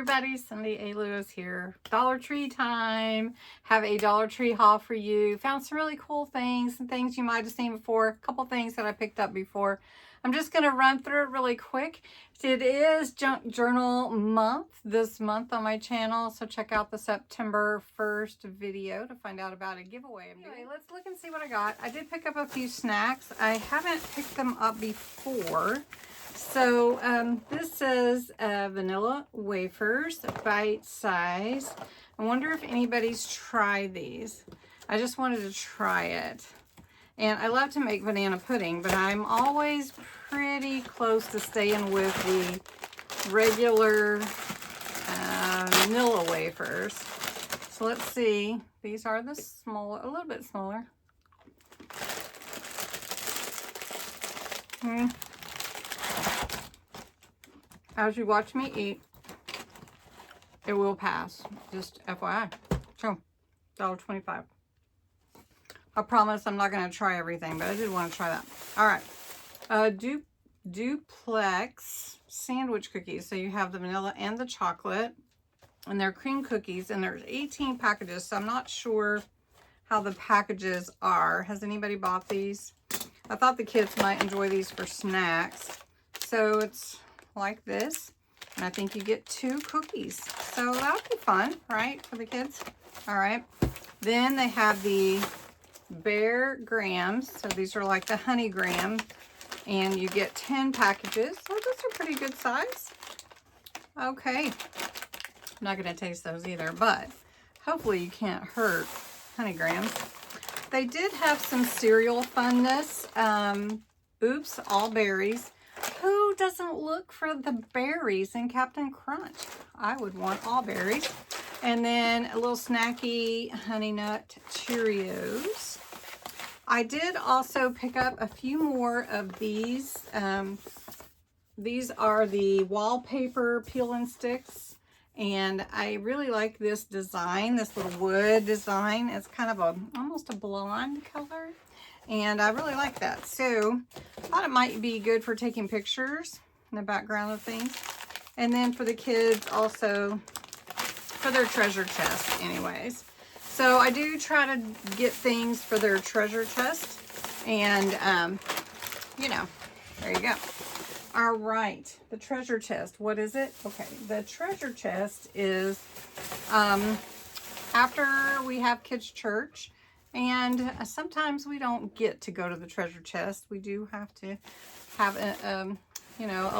everybody, Cindy A. Lewis here. Dollar Tree time. Have a Dollar Tree haul for you. Found some really cool things and things you might have seen before. A couple things that I picked up before. I'm just going to run through it really quick. It is Junk Journal month this month on my channel, so check out the September 1st video to find out about a giveaway. Anyway, let's look and see what I got. I did pick up a few snacks. I haven't picked them up before. So this is vanilla wafers, bite size. I wonder if anybody's tried these. I just wanted to try it. And I love to make banana pudding, but I'm always pretty close to staying with the regular vanilla wafers. So let's see. These are the smaller, a little bit smaller. As you watch me eat, it will pass. Just FYI. So, $1.25. I promise I'm not going to try everything, but I did want to try that. All right. Duplex sandwich cookies. So you have the vanilla and the chocolate. And they're cream cookies. And there's 18 packages. So I'm not sure how the packages are. Has anybody bought these? I thought the kids might enjoy these for snacks. So it's like this. And I think you get 2 cookies. So that'll be fun, right? For the kids. All right. Then they have the Bear Grams. So these are like the honey graham. And you get 10 packages. So those are pretty good size. Okay. I'm not going to taste those either, but hopefully you can't hurt honey grams. They did have some cereal funness. Oops, all berries. Who doesn't look for the berries in Captain Crunch? I would want all berries. And then a little snacky Honey Nut Cheerios. I did also pick up a few more of these. These are the wallpaper peel and sticks. And I really like this design, this little wood design. It's kind of almost a blonde color. And I really like that. So I thought it might be good for taking pictures in the background of things. And then for the kids also for their treasure chest anyways. So I do try to get things for their treasure chest. And, you know, there you go. All right, the treasure chest. What is it? Okay, the treasure chest is after we have kids' church. And sometimes we don't get to go to the treasure chest. We do have to have a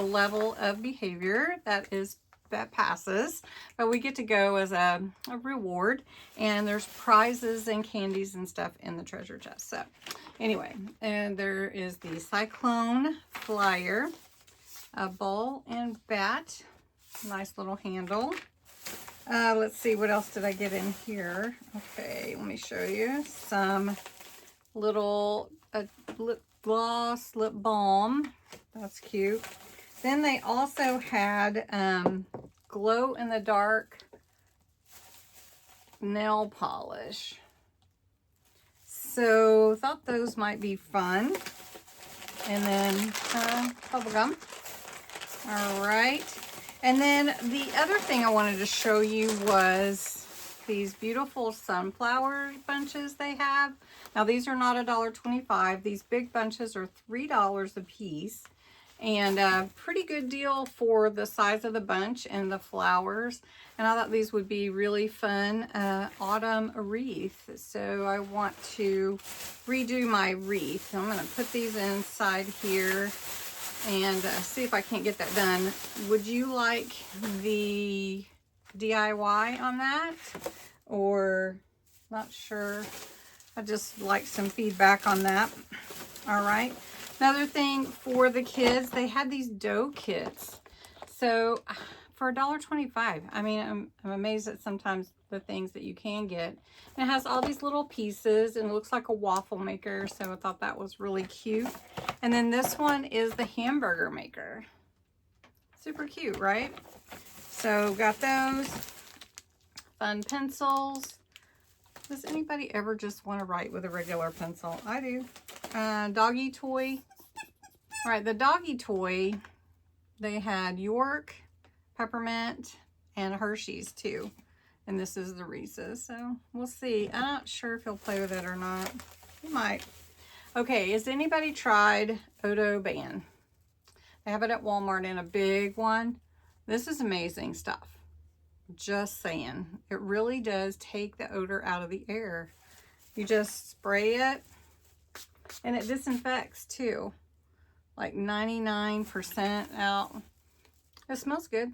level of behavior that passes, but we get to go as a reward. And there's prizes and candies and stuff in the treasure chest. So anyway, and there is the Cyclone Flyer, a ball and bat, nice little handle. Let's see, what else did I get in here? Okay, let me show you some little lip gloss, lip balm. That's cute. Then they also had glow-in-the-dark nail polish. So, thought those might be fun. And then bubble gum. All right. And then the other thing I wanted to show you was these beautiful sunflower bunches they have. Now these are not $1.25. These big bunches are $3 a piece. And a pretty good deal for the size of the bunch and the flowers. And I thought these would be really fun autumn wreath. So I want to redo my wreath. So I'm going to put these inside here and see if I can't get that done. Would you like the DIY on that? Or not sure. I just like some feedback on that. All right. Another thing for the kids, they had these dough kits. So for $1.25, I mean, I'm amazed at sometimes the things that you can get. And it has all these little pieces and it looks like a waffle maker. So I thought that was really cute. And then this one is the hamburger maker. Super cute, right? So got those. Fun pencils. Does anybody ever just want to write with a regular pencil? I do. Doggy toy. All right, the doggy toy, they had York, peppermint, and Hershey's too. And this is the Reese's, so we'll see. I'm not sure if he'll play with it or not. He might. Okay, has anybody tried Odo Ban? They have it at Walmart in a big one. This is amazing stuff. Just saying. It really does take the odor out of the air. You just spray it, and it disinfects too. Like 99% out. It smells good.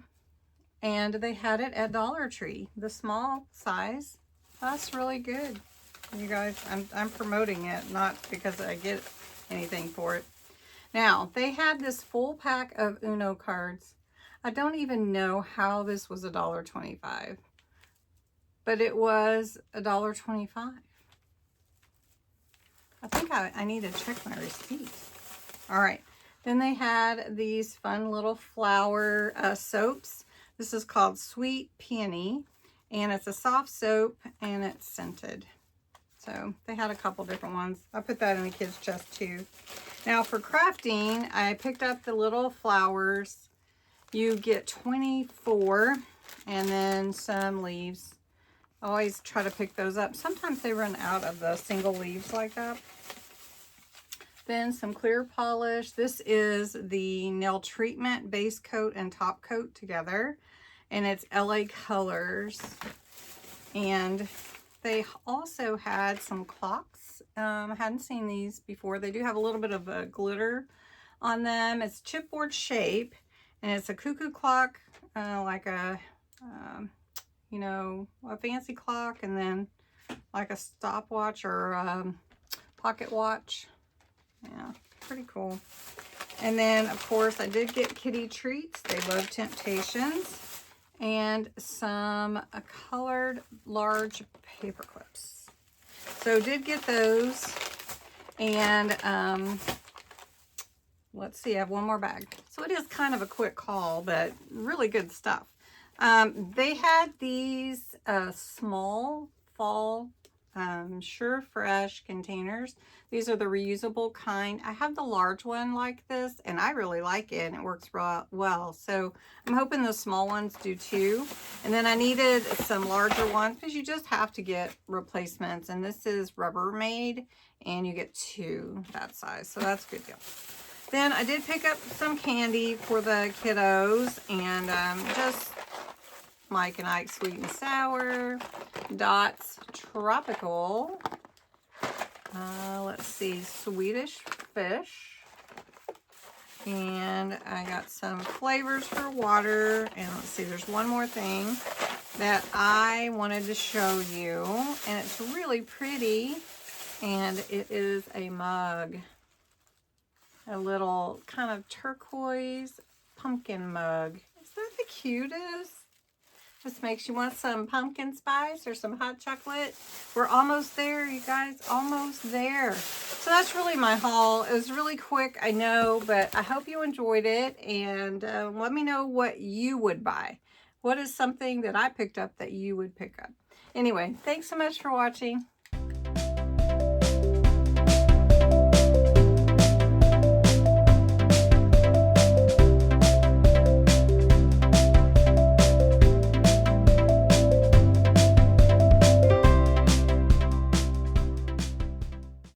And they had it at Dollar Tree, the small size. That's really good. You guys, I'm promoting it, not because I get anything for it. Now, they had this full pack of Uno cards. I don't even know how this was $1.25, but it was $1.25. I think I need to check my receipt. All right. Then they had these fun little flower soaps. This is called me.Any, and it's a soft soap, and it's scented. So they had a couple different ones. I put that in the kids' chest too. Now for crafting, I picked up the little flowers. You get 24, and then some leaves. I always try to pick those up. Sometimes they run out of the single leaves like that. Then some clear polish. This is the nail treatment base coat and top coat together, and it's LA Colors. And they also had some clocks. I hadn't seen these before. They do have a little bit of a glitter on them. It's chipboard shape, and it's a cuckoo clock, like a, you know, a fancy clock, and then like a stopwatch or pocket watch. Yeah, pretty cool. And then, of course, I did get kitty treats. They love Temptations. And some colored large paper clips. So did get those. And let's see, I have one more bag. So it is kind of a quick haul, but really good stuff. They had these small fall Sure Fresh containers. These are the reusable kind. I have the large one like this, and I really like it, and it works well. So I'm hoping the small ones do too. And then I needed some larger ones because you just have to get replacements. And this is Rubbermaid, and you get 2 that size. So that's a good deal. Then I did pick up some candy for the kiddos, and just Mike and Ike Sweet and Sour, Dot's Tropical, let's see, Swedish Fish, and I got some flavors for water, and let's see, there's one more thing that I wanted to show you, and it's really pretty, and it is a mug, a little kind of turquoise pumpkin mug. Is that the cutest? This makes you want some pumpkin spice or some hot chocolate. We're almost there, you guys, almost there. So that's really my haul. It was really quick, I know, but I hope you enjoyed it. And let me know what you would buy. What is something that I picked up that you would pick up? Anyway, thanks so much for watching.